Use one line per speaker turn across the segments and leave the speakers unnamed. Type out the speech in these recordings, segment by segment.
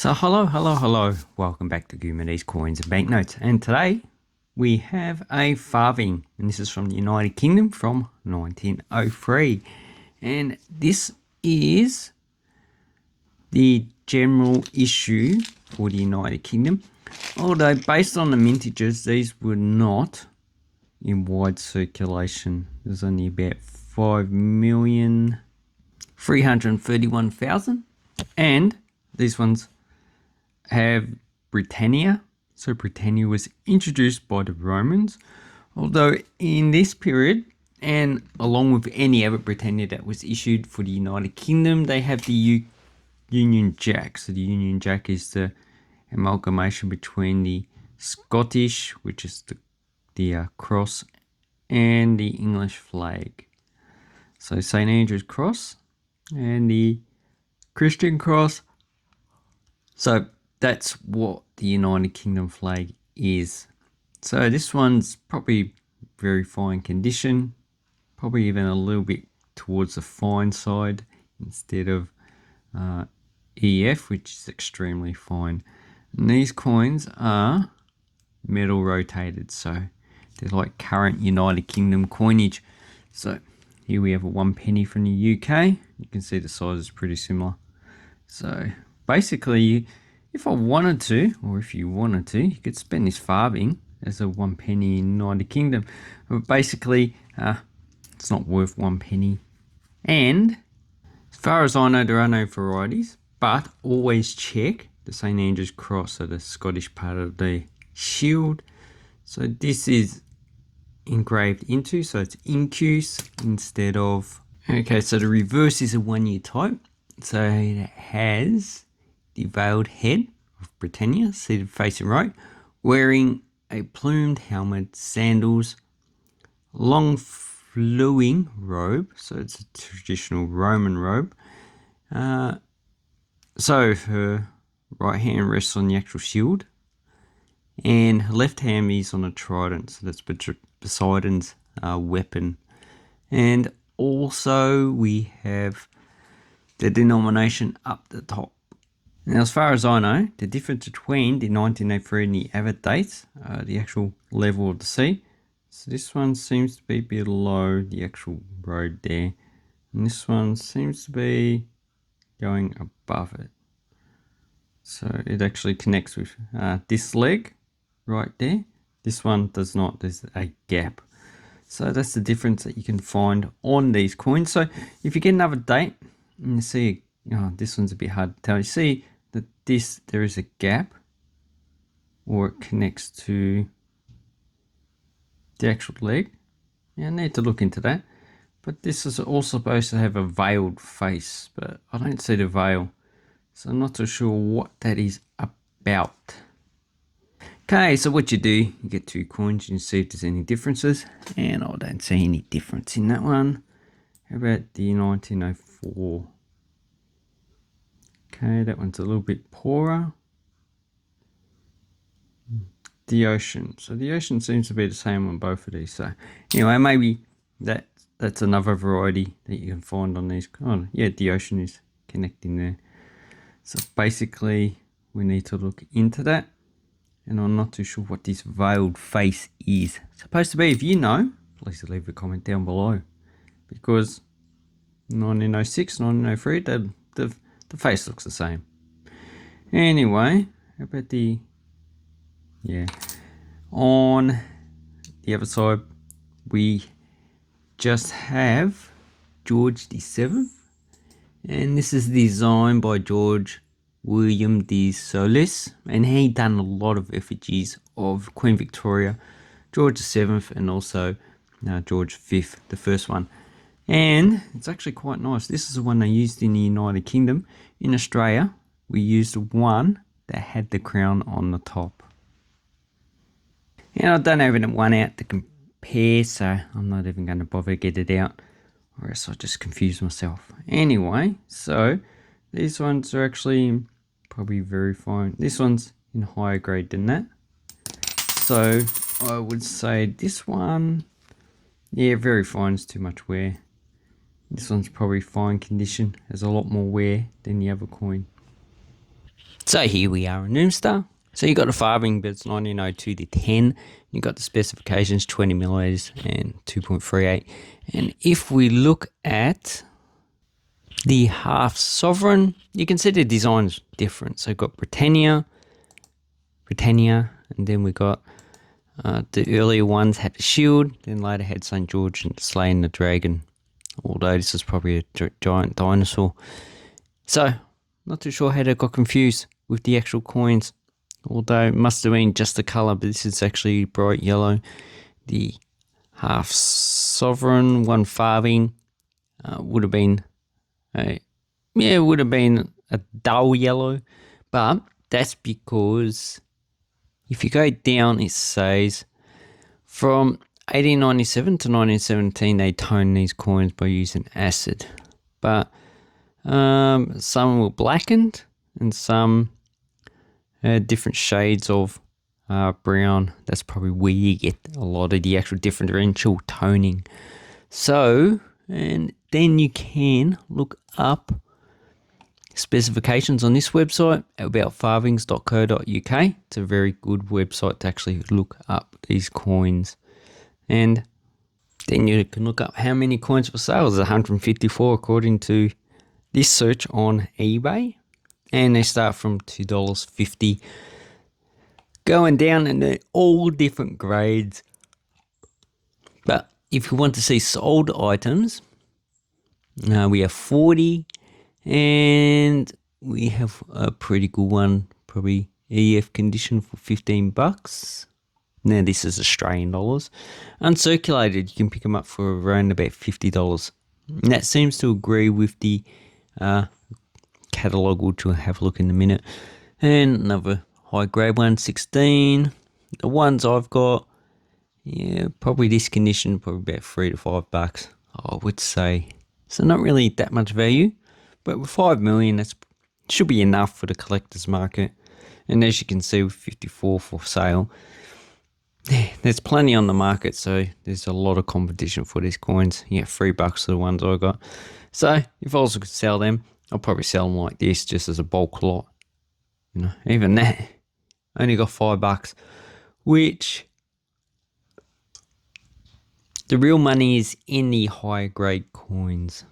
So hello, welcome back to Goomanese Coins and Banknotes, and today we have a farthing, and this is from the United Kingdom from 1903, and this is the general issue for the United Kingdom, although based on the mintages these were not in wide circulation. There's only about 5,331,000, and these ones have Britannia. So Britannia was introduced by the Romans, although in this period, and along with any other Britannia that was issued for the United Kingdom, they have the Union Jack. So the Union Jack is the amalgamation between the Scottish, which is the cross, and the English flag. So St. Andrew's cross and the Christian cross. So that's what the United Kingdom flag is. So this one's probably very fine condition, probably even a little bit towards the fine side instead of EF, which is extremely fine. And these coins are metal rotated, so they're like current United Kingdom coinage. So here we have a 1 penny from the UK. You can see the size is pretty similar. So basically, if I wanted to, or if you wanted to, you could spend this farthing as a 1 penny in the United Kingdom. But basically, it's not worth 1 penny. And as far as I know, there are no varieties, but always check the St. Andrew's cross, so the Scottish part of the shield. So this is engraved into, so it's incuse instead of, okay, so the reverse is a 1 year type. So it has the veiled head of Britannia, seated facing right, wearing a plumed helmet, sandals, long flowing robe, so it's a traditional Roman robe. So her right hand rests on the actual shield, and her left hand is on a trident, so that's Poseidon's weapon. And also we have the denomination up the top. Now, as far as I know, the difference between the 1903 and the other dates, the actual level of the sea. So this one seems to be below the actual road there, and this one seems to be going above it. So it actually connects with this leg right there. This one does not. There's a gap. So that's the difference that you can find on these coins. So if you get another date and you see, this one's a bit hard to tell. You see that there is a gap, or it connects to the actual leg. Yeah, I need to look into that. But this is also supposed to have a veiled face, but I don't see the veil, so I'm not too sure what that is about. Okay, so what you do, you get 2 coins, you can see if there's any differences, and I don't see any difference in that one. How about the 1904? Okay, that one's a little bit poorer. The ocean. So the ocean seems to be the same on both of these. So anyway, maybe that's another variety that you can find on these. Oh yeah, the ocean is connecting there. So basically we need to look into that. And I'm not too sure what this veiled face is supposed to be. If you know, please leave a comment down below. Because 1906, 1903, the face looks the same. Anyway, how about on the other side, we just have George VII. And this is designed by George William de Solis, and he done a lot of effigies of Queen Victoria, George VII, and also George V, the first one. And it's actually quite nice. This is the one they used in the United Kingdom. In Australia, we used one that had the crown on the top. And I don't have one out to compare, so I'm not even going to bother to get it out, or else I'll just confuse myself. Anyway, so these ones are actually probably very fine. This one's in higher grade than that. So I would say this one, yeah, very fine, is too much wear. This one's probably fine condition, has a lot more wear than the other coin. So here we are in Noomstar. So you got the farthing, but it's 1902 to 10. You got the specifications 20 milliliters and 2.38. And if we look at the half sovereign, you can see the design's different. So you've got Britannia, and then we got the earlier ones had the shield, then later had St. George and slaying the dragon. Although this is probably a giant dinosaur. So, not too sure how they got confused with the actual coins. Although it must have been just the colour, but this is actually bright yellow. The half sovereign, one farthing, would have been a dull yellow. But that's because if you go down, it says from 1897 to 1917 they toned these coins by using acid. But some were blackened and some had different shades of brown. That's probably where you get a lot of the actual differential toning. So, and then you can look up specifications on this website about farthings.co.uk. It's a very good website to actually look up these coins. And then you can look up how many coins for sale. There's 154 according to this search on eBay. And they start from $2.50 going down, and they're all different grades. But if you want to see sold items, we have 40, and we have a pretty good one, probably EF condition for $15. Now this is Australian dollars. Uncirculated, you can pick them up for around about $50. And that seems to agree with the catalogue, which we'll have a look in a minute. And another high grade one, 16. The ones I've got, yeah, probably this condition, probably about $3 to $5, I would say. So not really that much value, but with 5 million, that should be enough for the collector's market. And as you can see, with 54 for sale, there's plenty on the market, so there's a lot of competition for these coins. Yeah, $3 for the ones I got. So if I also could sell them, I'll probably sell them like this, just as a bulk lot. You know, even that, only got $5, which the real money is in the higher grade coins.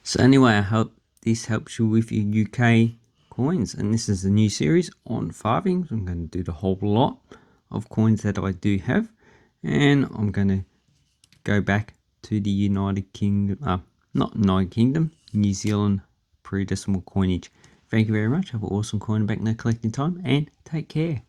So anyway, I hope this helps you with your UK coins, and this is a new series on farthings. I'm going to do the whole lot of coins that I do have, and I'm going to go back to the United Kingdom, not United Kingdom, New Zealand pre-decimal coinage. Thank you very much. Have an awesome coin back now collecting time, and take care.